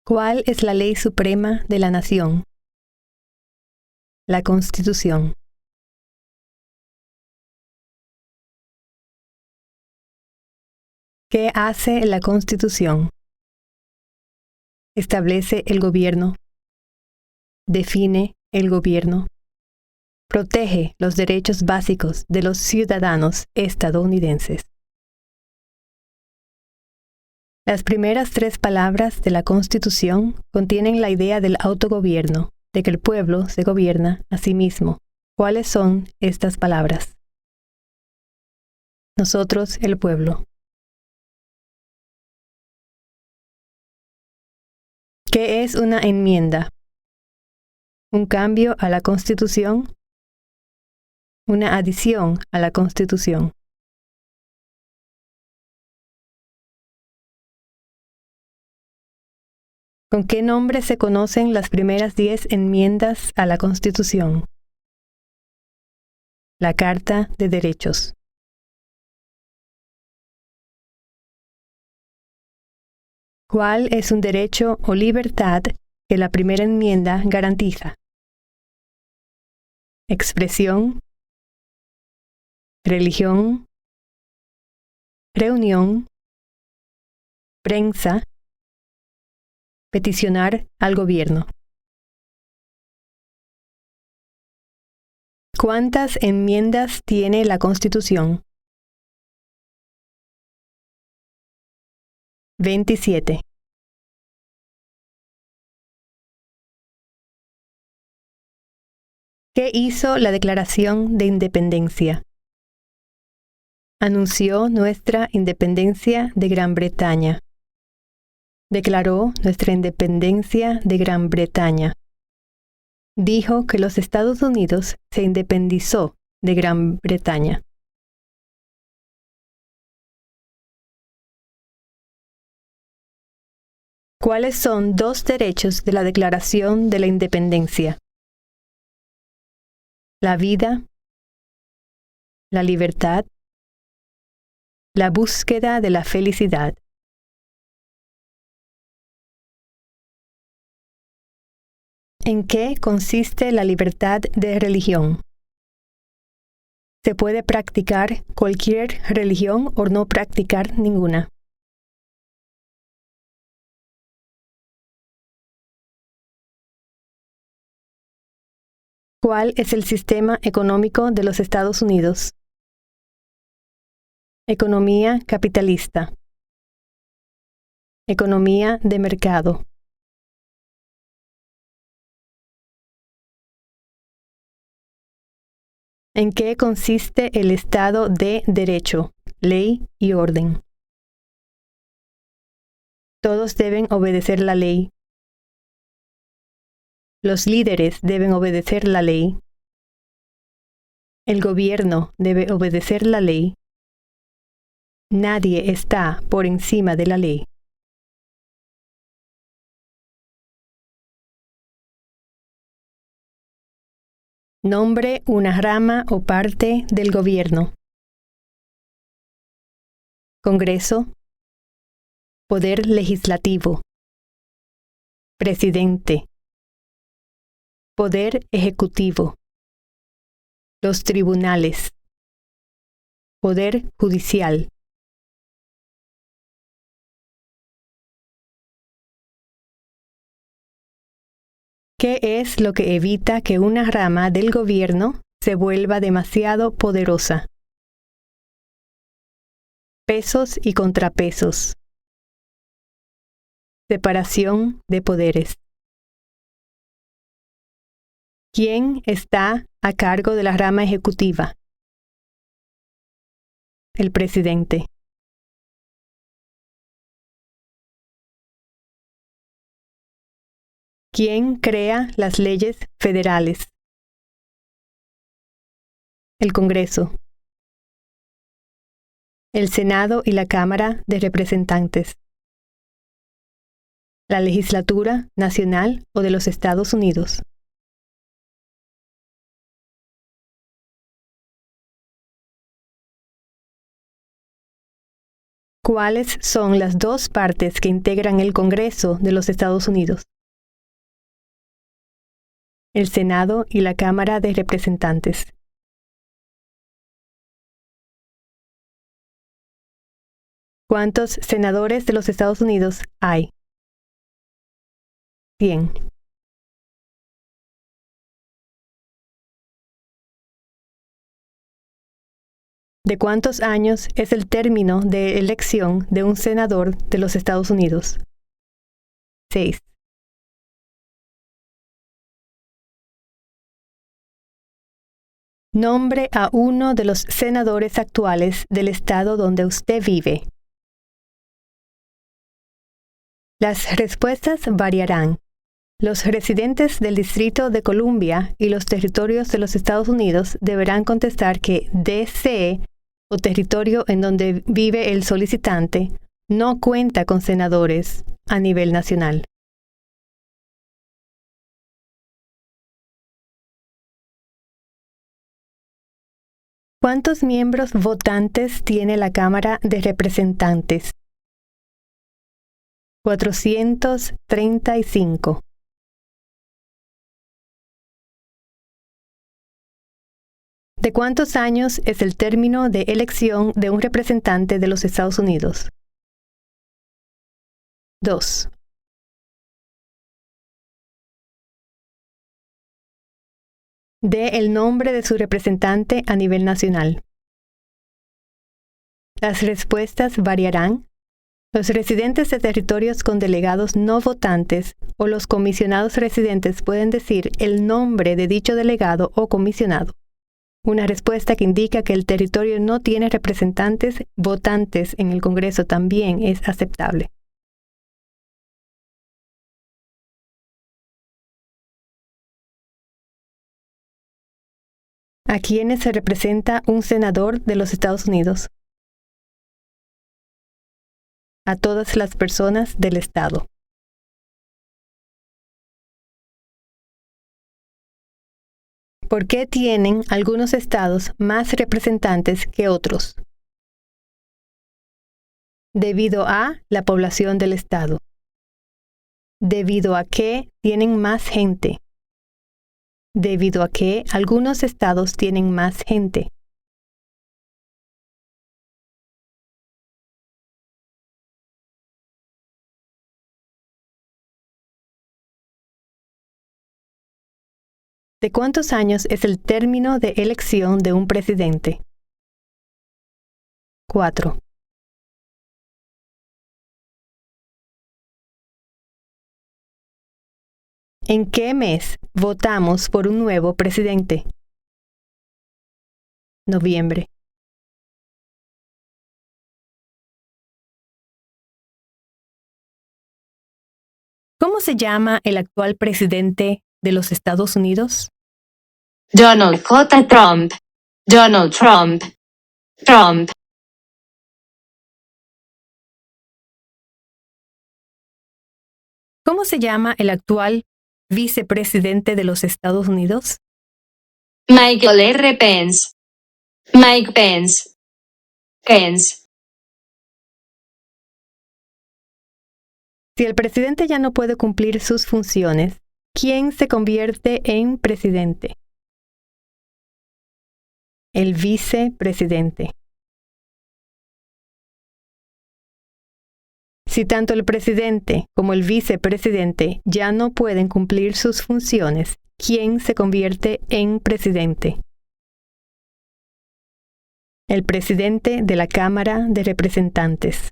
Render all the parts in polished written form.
¿Cuál es la ley suprema de la nación? La Constitución. ¿Qué hace la Constitución? Establece el gobierno, define el gobierno, protege los derechos básicos de los ciudadanos estadounidenses. Las primeras 3 palabras de la Constitución contienen la idea del autogobierno, de que el pueblo se gobierna a sí mismo. ¿Cuáles son estas palabras? Nosotros, el pueblo. ¿Qué es una enmienda? ¿Un cambio a la Constitución? Una adición a la Constitución. ¿Con qué nombre se conocen las primeras 10 enmiendas a la Constitución? La Carta de Derechos. ¿Cuál es un derecho o libertad que la primera enmienda garantiza? Expresión, religión, reunión, prensa, peticionar al gobierno. ¿Cuántas enmiendas tiene la Constitución? 27. ¿Qué hizo la Declaración de Independencia? Anunció nuestra independencia de Gran Bretaña. Declaró nuestra independencia de Gran Bretaña. Dijo que los Estados Unidos se independizó de Gran Bretaña. ¿Cuáles son 2 derechos de la Declaración de la Independencia? La vida, la libertad, la búsqueda de la felicidad. ¿En qué consiste la libertad de religión? Se puede practicar cualquier religión o no practicar ninguna. ¿Cuál es el sistema económico de los Estados Unidos? Economía capitalista. Economía de mercado. ¿En qué consiste el Estado de Derecho, ley y orden? Todos deben obedecer la ley. Los líderes deben obedecer la ley. El gobierno debe obedecer la ley. Nadie está por encima de la ley. Nombre una rama o parte del gobierno. Congreso. Poder legislativo. Presidente. Poder ejecutivo. Los tribunales. Poder judicial. ¿Qué es lo que evita que una rama del gobierno se vuelva demasiado poderosa? Pesos y contrapesos. Separación de poderes. ¿Quién está a cargo de la rama ejecutiva? El presidente. ¿Quién crea las leyes federales? El Congreso. El Senado y la Cámara de Representantes. La legislatura nacional o de los Estados Unidos. ¿Cuáles son las dos partes que integran el Congreso de los Estados Unidos? El Senado y la Cámara de Representantes. ¿Cuántos senadores de los Estados Unidos hay? 100. ¿De cuántos años es el término de elección de un senador de los Estados Unidos? 6. Nombre a uno de los senadores actuales del estado donde usted vive. Las respuestas variarán. Los residentes del Distrito de Columbia y los territorios de los Estados Unidos deberán contestar que D.C., o territorio en donde vive el solicitante, no cuenta con senadores a nivel nacional. ¿Cuántos miembros votantes tiene la Cámara de Representantes? 435. ¿De cuántos años es el término de elección de un representante de los Estados Unidos? 2. Dé el nombre de su representante a nivel nacional. Las respuestas variarán. Los residentes de territorios con delegados no votantes o los comisionados residentes pueden decir el nombre de dicho delegado o comisionado. Una respuesta que indica que el territorio no tiene representantes votantes en el Congreso también es aceptable. ¿A quiénes se representa un senador de los Estados Unidos? A todas las personas del Estado. ¿Por qué tienen algunos estados más representantes que otros? Debido a la población del estado. Debido a que tienen más gente. Debido a que algunos estados tienen más gente. ¿De cuántos años es el término de elección de un presidente? 4. ¿En qué mes votamos por un nuevo presidente? Noviembre. ¿Cómo se llama el actual presidente de los Estados Unidos? Donald J. Trump. Donald Trump. Trump. ¿Cómo se llama el actual vicepresidente de los Estados Unidos? Michael R. Pence. Mike Pence. Pence. Si el presidente ya no puede cumplir sus funciones, ¿quién se convierte en presidente? El vicepresidente. Si tanto el presidente como el vicepresidente ya no pueden cumplir sus funciones, ¿quién se convierte en presidente? El presidente de la Cámara de Representantes.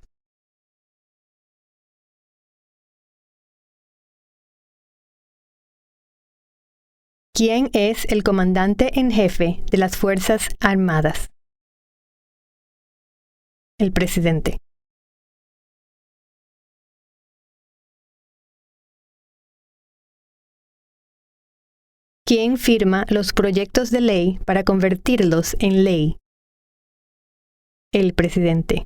¿Quién es el comandante en jefe de las Fuerzas Armadas? El presidente. ¿Quién firma los proyectos de ley para convertirlos en ley? El presidente.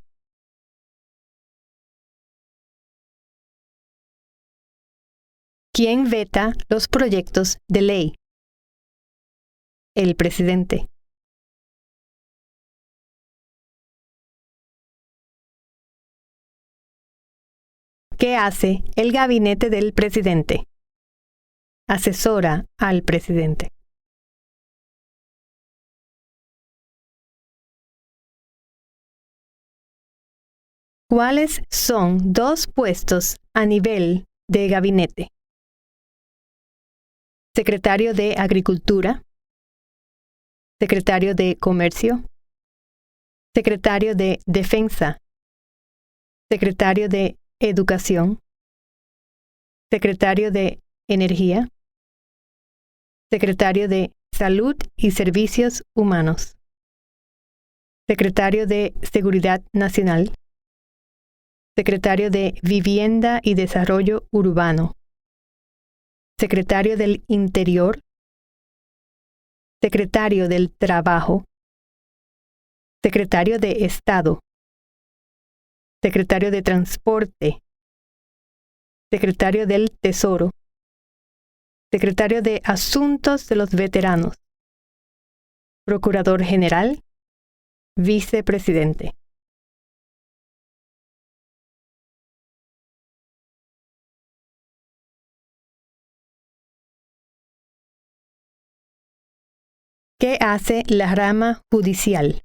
¿Quién veta los proyectos de ley? El presidente. ¿Qué hace el gabinete del presidente? Asesora al presidente. ¿Cuáles son dos puestos a nivel de gabinete? Secretario de Agricultura, Secretario de Comercio, Secretario de Defensa, Secretario de Educación, Secretario de Energía, Secretario de Salud y Servicios Humanos, Secretario de Seguridad Nacional, Secretario de Vivienda y Desarrollo Urbano, Secretario del Interior, Secretario del Trabajo, Secretario de Estado, Secretario de Transporte, Secretario del Tesoro, Secretario de Asuntos de los Veteranos, Procurador General, Vicepresidente. ¿Qué hace la rama judicial?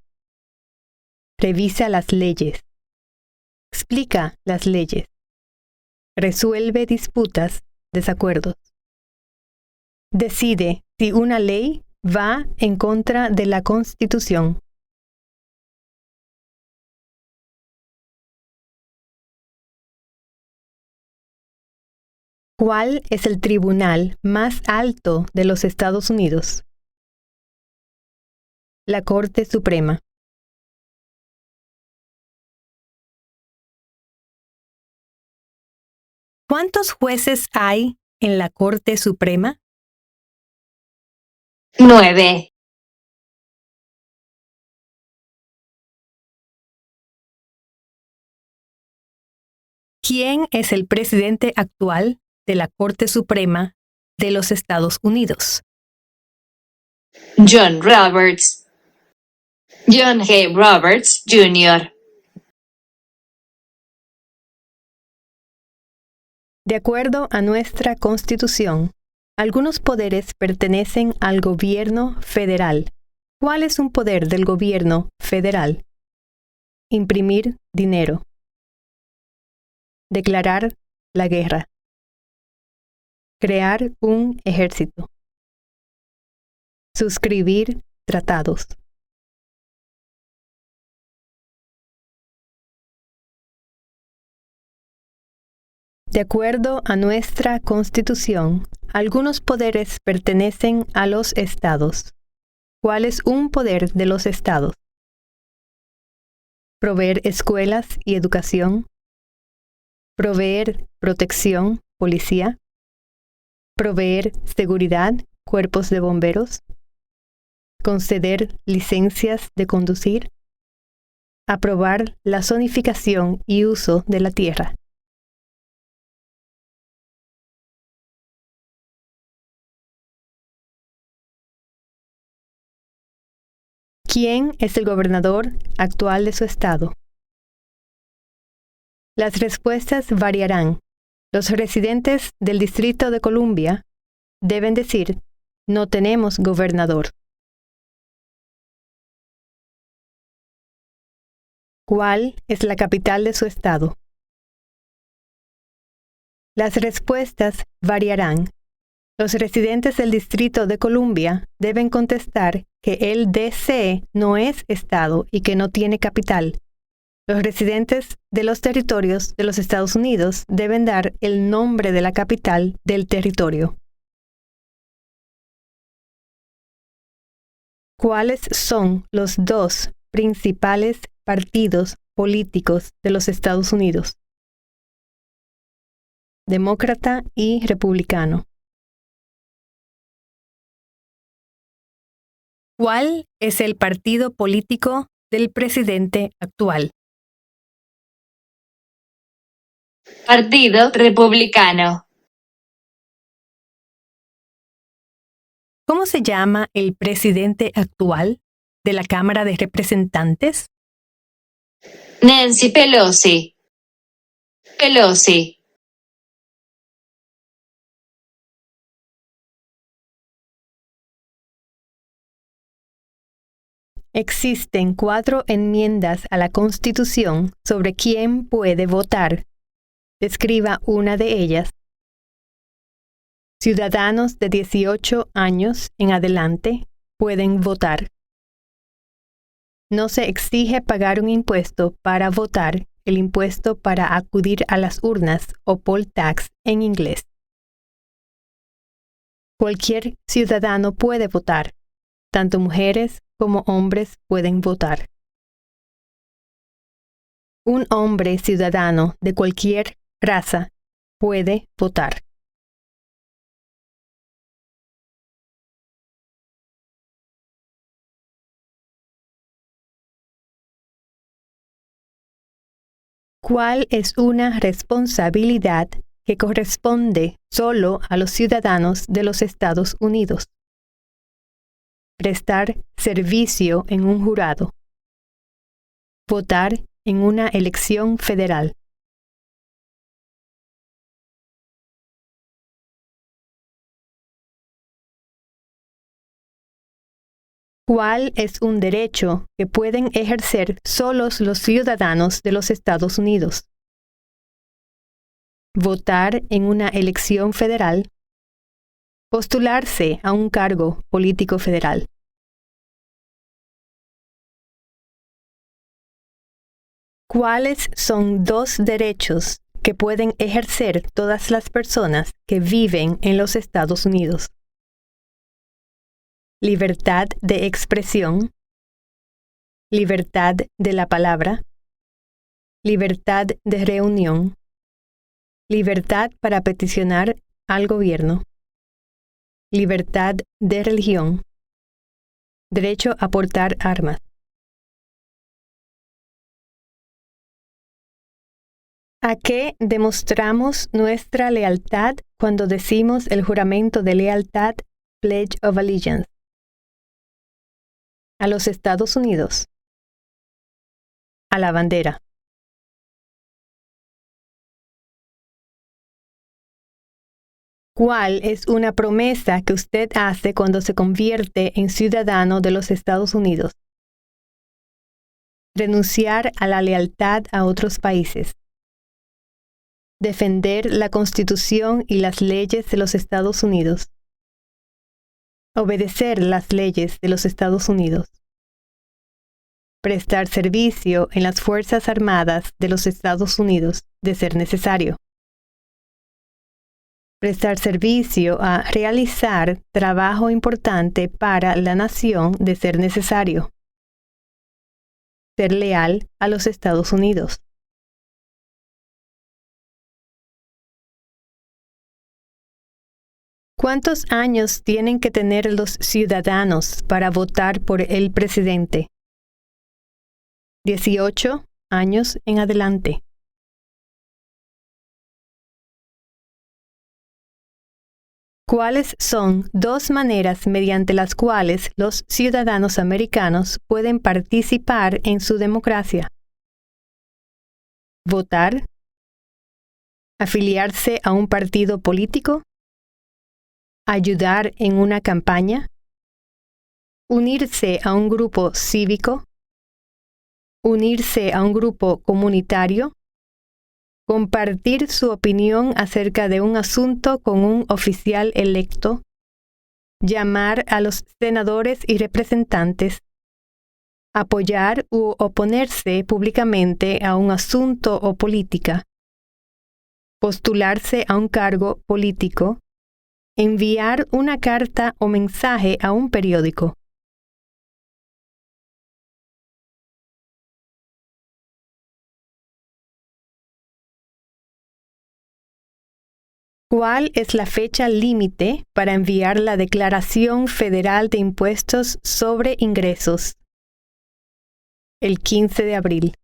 Revisa las leyes. Explica las leyes. Resuelve disputas, desacuerdos. Decide si una ley va en contra de la Constitución. ¿Cuál es el tribunal más alto de los Estados Unidos? La Corte Suprema. ¿Cuántos jueces hay en la Corte Suprema? 9. ¿Quién es el presidente actual de la Corte Suprema de los Estados Unidos? John Roberts. John G. Roberts, Jr. De acuerdo a nuestra Constitución, algunos poderes pertenecen al gobierno federal. ¿Cuál es un poder del gobierno federal? Imprimir dinero. Declarar la guerra. Crear un ejército. Suscribir tratados. De acuerdo a nuestra Constitución, algunos poderes pertenecen a los estados. ¿Cuál es un poder de los estados? Proveer escuelas y educación. Proveer protección, policía. Proveer seguridad, cuerpos de bomberos. Conceder licencias de conducir. Aprobar la zonificación y uso de la tierra. ¿Quién es el gobernador actual de su estado? Las respuestas variarán. Los residentes del Distrito de Columbia deben decir, no tenemos gobernador. ¿Cuál es la capital de su estado? Las respuestas variarán. Los residentes del Distrito de Columbia deben contestar que el DC no es estado y que no tiene capital. Los residentes de los territorios de los Estados Unidos deben dar el nombre de la capital del territorio. ¿Cuáles son los dos principales partidos políticos de los Estados Unidos? Demócrata y republicano. ¿Cuál es el partido político del presidente actual? Partido Republicano. ¿Cómo se llama el presidente actual de la Cámara de Representantes? Nancy Pelosi. Pelosi. Existen 4 enmiendas a la Constitución sobre quién puede votar. Describa una de ellas. Ciudadanos de 18 años en adelante pueden votar. No se exige pagar un impuesto para votar, el impuesto para acudir a las urnas o poll tax en inglés. Cualquier ciudadano puede votar. Tanto mujeres como hombres pueden votar. Un hombre ciudadano de cualquier raza puede votar. ¿Cuál es una responsabilidad que corresponde solo a los ciudadanos de los Estados Unidos? Prestar servicio en un jurado. Votar en una elección federal. ¿Cuál es un derecho que pueden ejercer solos los ciudadanos de los Estados Unidos? Votar en una elección federal. Postularse a un cargo político federal. ¿Cuáles son 2 derechos que pueden ejercer todas las personas que viven en los Estados Unidos? Libertad de expresión, libertad de la palabra, libertad de reunión, libertad para peticionar al gobierno, libertad de religión, derecho a portar armas. ¿A qué demostramos nuestra lealtad cuando decimos el juramento de lealtad, Pledge of Allegiance? A los Estados Unidos. A la bandera. ¿Cuál es una promesa que usted hace cuando se convierte en ciudadano de los Estados Unidos? Renunciar a la lealtad a otros países. Defender la Constitución y las leyes de los Estados Unidos. Obedecer las leyes de los Estados Unidos. Prestar servicio en las Fuerzas Armadas de los Estados Unidos, de ser necesario. Prestar servicio a realizar trabajo importante para la nación, de ser necesario. Ser leal a los Estados Unidos. ¿Cuántos años tienen que tener los ciudadanos para votar por el presidente? 18 años en adelante. ¿Cuáles son 2 maneras mediante las cuales los ciudadanos americanos pueden participar en su democracia? Votar. Afiliarse a un partido político. Ayudar en una campaña. Unirse a un grupo cívico. Unirse a un grupo comunitario. Compartir su opinión acerca de un asunto con un oficial electo. Llamar a los senadores y representantes. Apoyar u oponerse públicamente a un asunto o política. Postularse a un cargo político. Enviar una carta o mensaje a un periódico. ¿Cuál es la fecha límite para enviar la Declaración Federal de Impuestos sobre Ingresos? El 15 de abril.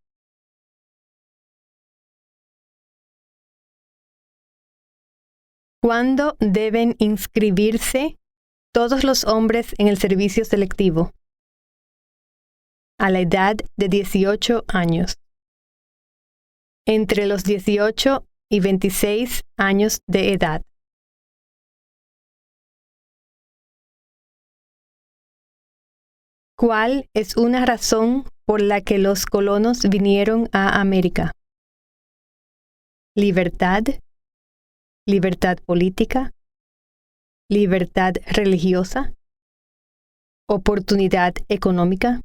¿Cuándo deben inscribirse todos los hombres en el servicio selectivo? A la edad de 18 años. Entre los 18 y 26 años de edad. ¿Cuál es una razón por la que los colonos vinieron a América? Libertad, libertad política, libertad religiosa, oportunidad económica,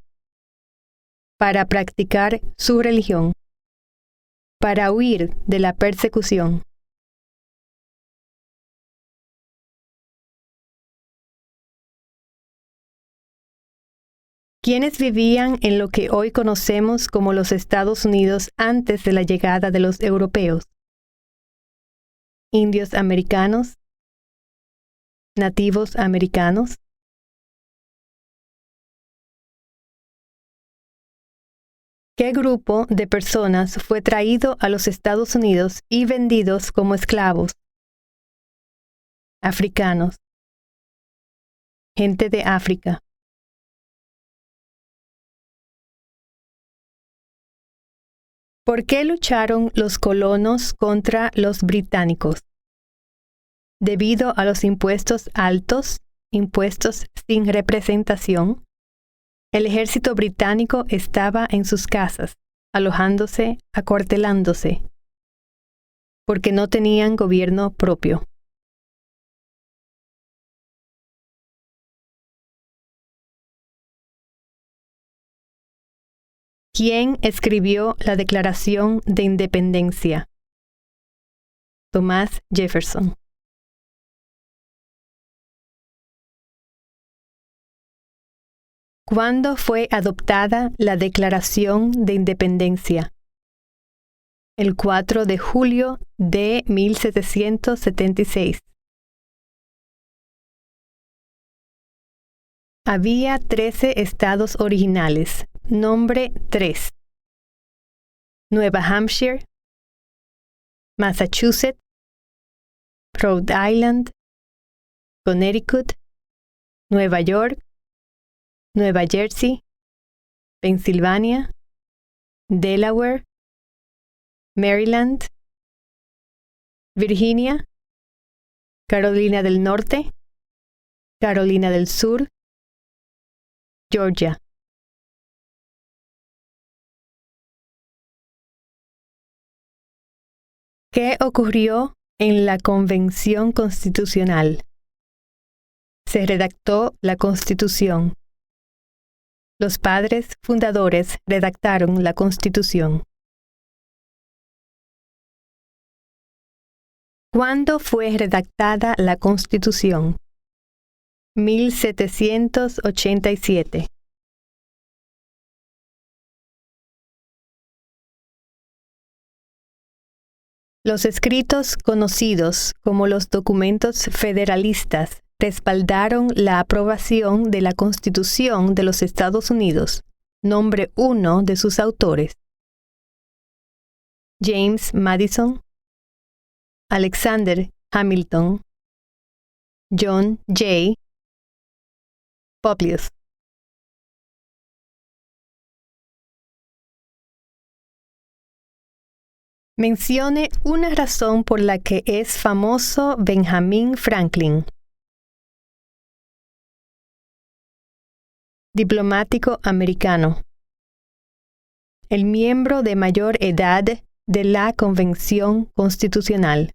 para practicar su religión, para huir de la persecución. ¿Quiénes vivían en lo que hoy conocemos como los Estados Unidos antes de la llegada de los europeos? Indios americanos, nativos americanos. ¿Qué grupo de personas fue traído a los Estados Unidos y vendidos como esclavos? Africanos. Gente de África. ¿Por qué lucharon los colonos contra los británicos? Debido a los impuestos altos, impuestos sin representación, el ejército británico estaba en sus casas, alojándose, acuartelándose, porque no tenían gobierno propio. ¿Quién escribió la Declaración de Independencia? Thomas Jefferson. ¿Cuándo fue adoptada la Declaración de Independencia? El 4 de julio de 1776. Había 13 estados originales. Nombre 3. Nueva Hampshire, Massachusetts, Rhode Island, Connecticut, Nueva York, Nueva Jersey, Pensilvania, Delaware, Maryland, Virginia, Carolina del Norte, Carolina del Sur, Georgia. ¿Qué ocurrió en la Convención Constitucional? Se redactó la Constitución. Los padres fundadores redactaron la Constitución. ¿Cuándo fue redactada la Constitución? 1787. Los escritos conocidos como los documentos federalistas respaldaron la aprobación de la Constitución de los Estados Unidos. Nombre 1 de sus autores: James Madison, Alexander Hamilton, John Jay, Publius. Mencione una razón por la que es famoso Benjamin Franklin. Diplomático americano. El miembro de mayor edad de la Convención Constitucional.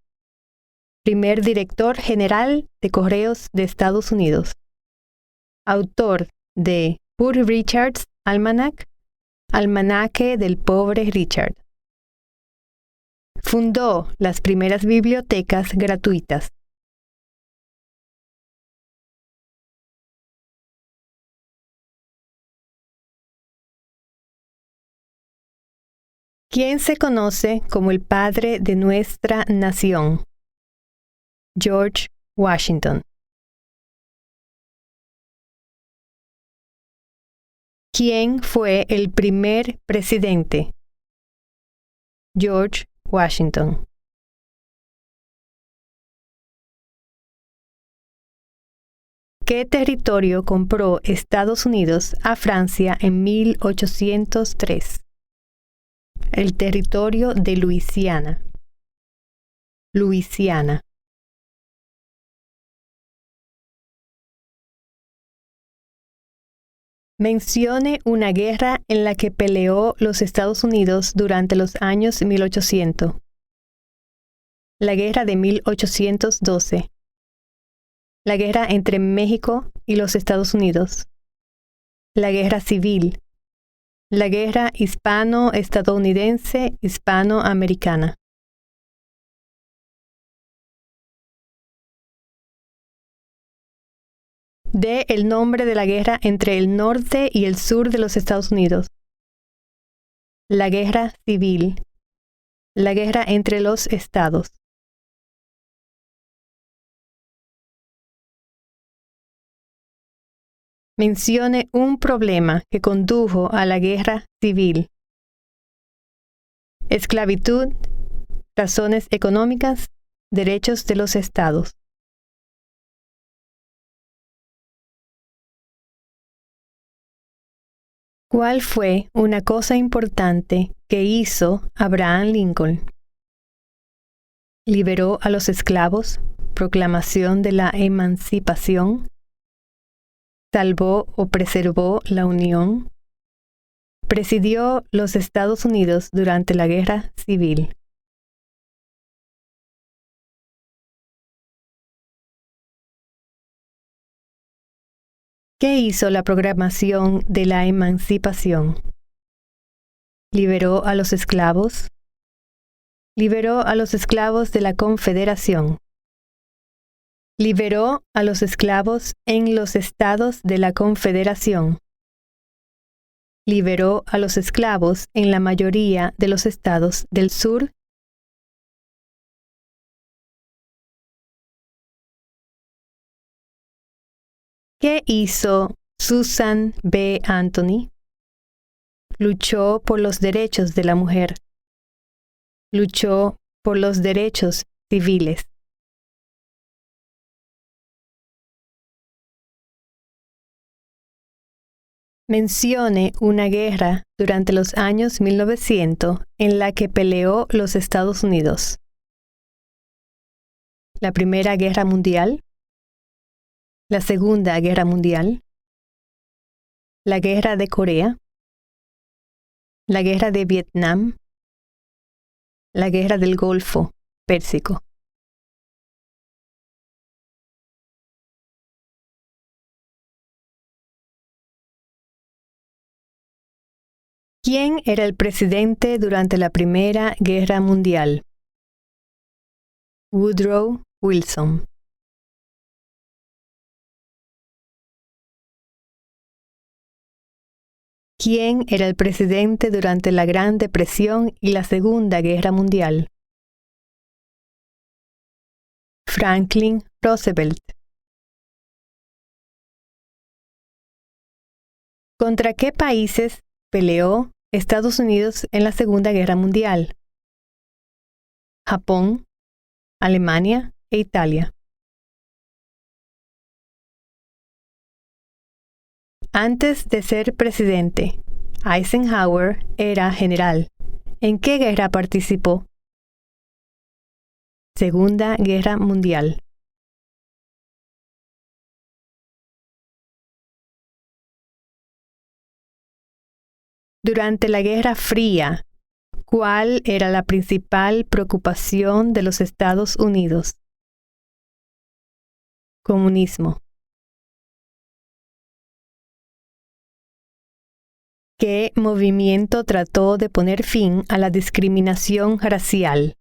Primer director general de Correos de Estados Unidos. Autor de Poor Richard's Almanac, Almanaque del Pobre Richard. Fundó las primeras bibliotecas gratuitas. ¿Quién se conoce como el padre de nuestra nación? George Washington. ¿Quién fue el primer presidente? George Washington. ¿Qué territorio compró Estados Unidos a Francia en 1803? El territorio de Luisiana. Luisiana. Mencione una guerra en la que peleó los Estados Unidos durante los años 1800. La guerra de 1812. La guerra entre México y los Estados Unidos. La guerra civil. La guerra hispano-estadounidense hispanoamericana. Dé el nombre de la guerra entre el norte y el sur de los Estados Unidos. La guerra civil. La guerra entre los estados. Mencione un problema que condujo a la guerra civil. Esclavitud, razones económicas, derechos de los estados. ¿Cuál fue una cosa importante que hizo Abraham Lincoln? Liberó a los esclavos, proclamación de la emancipación, salvó o preservó la Unión, presidió los Estados Unidos durante la Guerra Civil. ¿Qué hizo la proclamación de la emancipación? Liberó a los esclavos. Liberó a los esclavos de la Confederación. Liberó a los esclavos en los estados de la Confederación. Liberó a los esclavos en la mayoría de los estados del sur. ¿Qué hizo Susan B. Anthony? Luchó por los derechos de la mujer. Luchó por los derechos civiles. Mencione una guerra durante los años 1900 en la que peleó los Estados Unidos. La Primera Guerra Mundial. La Segunda Guerra Mundial. La Guerra de Corea. La Guerra de Vietnam. La Guerra del Golfo Pérsico. ¿Quién era el presidente durante la Primera Guerra Mundial? Woodrow Wilson. ¿Quién era el presidente durante la Gran Depresión y la Segunda Guerra Mundial? Franklin Roosevelt. ¿Contra qué países peleó Estados Unidos en la Segunda Guerra Mundial? Japón, Alemania e Italia. Antes de ser presidente, Eisenhower era general. ¿En qué guerra participó? Segunda Guerra Mundial. Durante la Guerra Fría, ¿cuál era la principal preocupación de los Estados Unidos? Comunismo. ¿Qué movimiento trató de poner fin a la discriminación racial?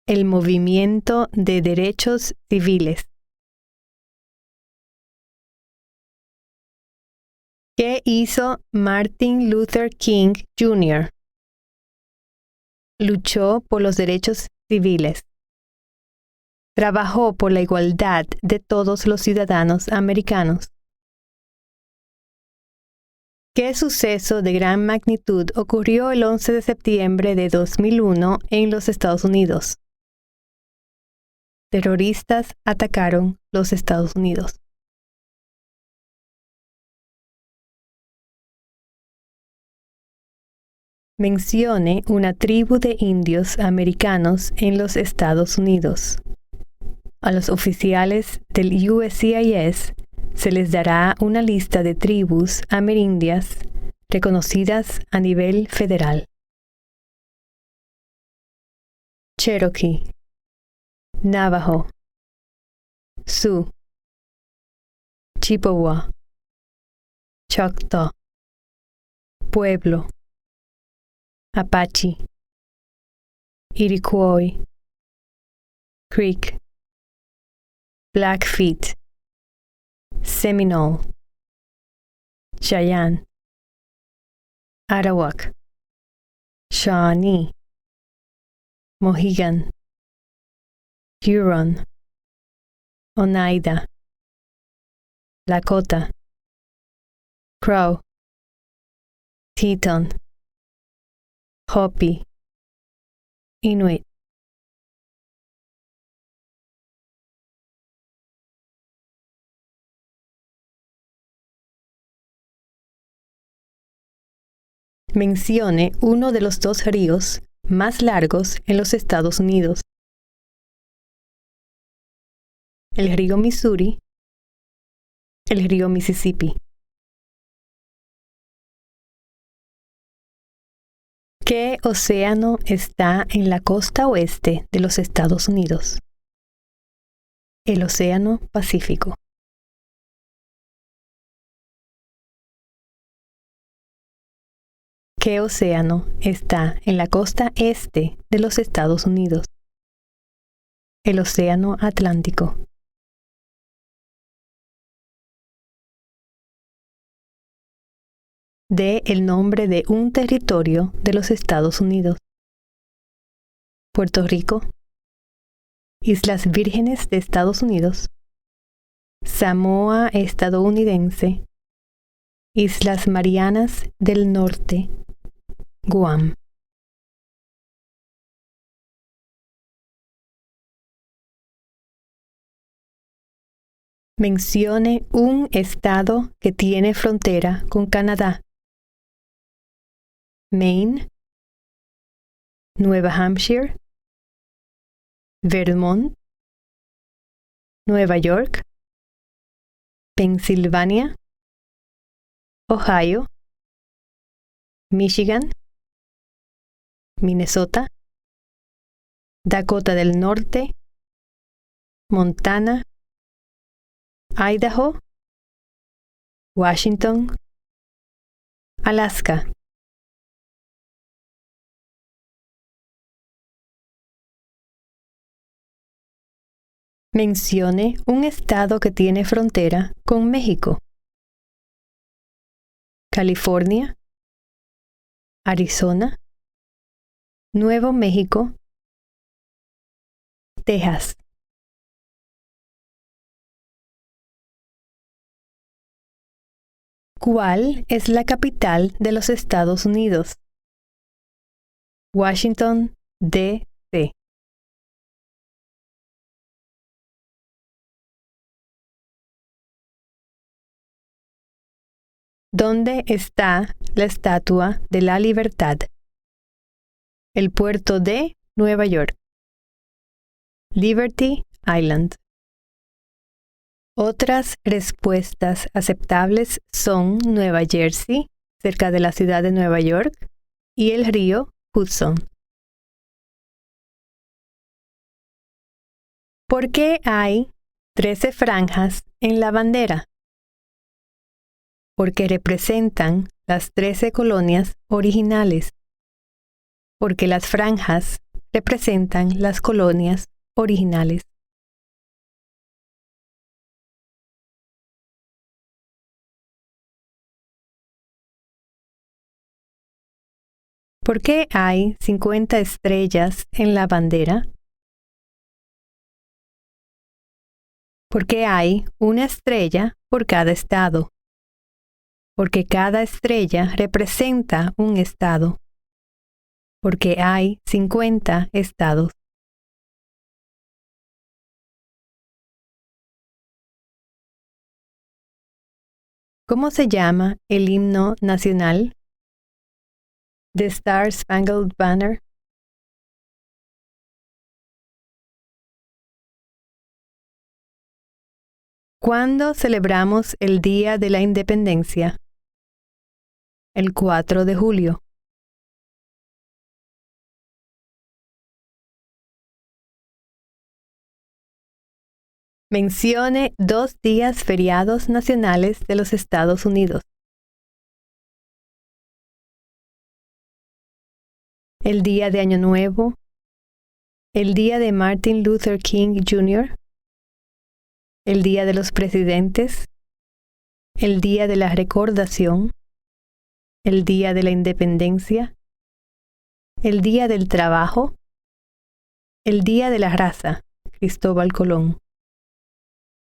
El movimiento de derechos civiles. ¿Qué hizo Martin Luther King Jr.? Luchó por los derechos civiles. Trabajó por la igualdad de todos los ciudadanos americanos. ¿Qué suceso de gran magnitud ocurrió el 11 de septiembre de 2001 en los Estados Unidos? Terroristas atacaron los Estados Unidos. Mencione una tribu de indios americanos en los Estados Unidos. A los oficiales del USCIS Se les dará una lista de tribus amerindias reconocidas a nivel federal. Cherokee, Navajo, Sioux, Chippewa, Choctaw, Pueblo, Apache, Iroquois, Creek, Blackfeet, Seminole, Cheyenne, Arawak, Shawnee, Mohegan, Huron, Oneida, Lakota, Crow, Teton, Hopi, Inuit. Mencione uno de los dos ríos más largos en los Estados Unidos. El río Missouri, el río Mississippi. ¿Qué océano está en la costa oeste de los Estados Unidos? El Océano Pacífico. ¿Qué océano está en la costa este de los Estados Unidos? El Océano Atlántico. Dé el nombre de un territorio de los Estados Unidos. Puerto Rico, Islas Vírgenes de Estados Unidos, Samoa estadounidense, Islas Marianas del Norte, Guam. Mencione un estado que tiene frontera con Canadá. Maine, Nueva Hampshire, Vermont, Nueva York, Pensilvania, Ohio, Michigan, Minnesota, Dakota del Norte, Montana, Idaho, Washington, Alaska. Mencione un estado que tiene frontera con México. California, Arizona, Nuevo México, Texas. ¿Cuál es la capital de los Estados Unidos? Washington, D.C. ¿Dónde está la Estatua de la Libertad? El puerto de Nueva York. Liberty Island. Otras respuestas aceptables son Nueva Jersey, cerca de la ciudad de Nueva York, y el río Hudson. ¿Por qué hay 13 franjas en la bandera? Porque representan las 13 colonias originales. Porque las franjas representan las colonias originales. ¿Por qué hay 50 estrellas en la bandera? Porque hay una estrella por cada estado. Porque cada estrella representa un estado. Porque hay 50 estados. ¿Cómo se llama el himno nacional? The Star Spangled Banner. ¿Cuándo celebramos el Día de la Independencia? El 4 de julio. Mencione 2 días feriados nacionales de los Estados Unidos. El Día de Año Nuevo, el Día de Martin Luther King Jr., el Día de los Presidentes, el Día de la Recordación, el Día de la Independencia, el Día del Trabajo, el Día de la Raza, Cristóbal Colón,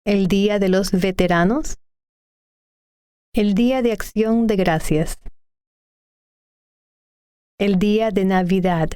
el Día de los Veteranos, el Día de Acción de Gracias, el Día de Navidad,